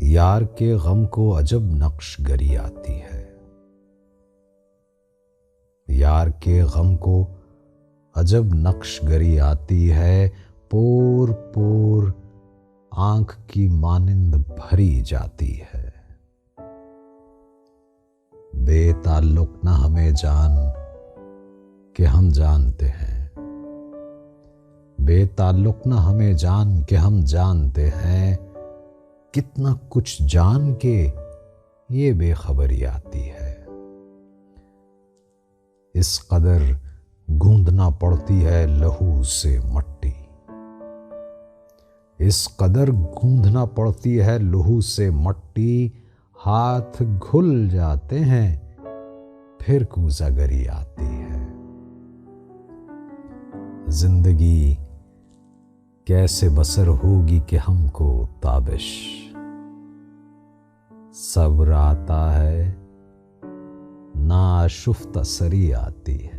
यार के गम को अजब नक्शगरी आती है। यार के गम को अजब नक्शगरी आती है। पोर पोर आंख की मानिंद भरी जाती है। बेताल्लुक न हमें जान कि हम जानते हैं। बेताल्लुक न हमें जान कि हम जानते हैं। कितना कुछ जान के ये बेखबरी आती है। इस कदर गूंदना पड़ती है लहू से मट्टी। इस कदर गूंदना पड़ती है लहू से मट्टी। हाथ घुल जाते हैं फिर कूजागरी आती है। जिंदगी कैसे बसर होगी कि हमको ताबिश। सब्र आता है नाशुफ्ता सरी आती है।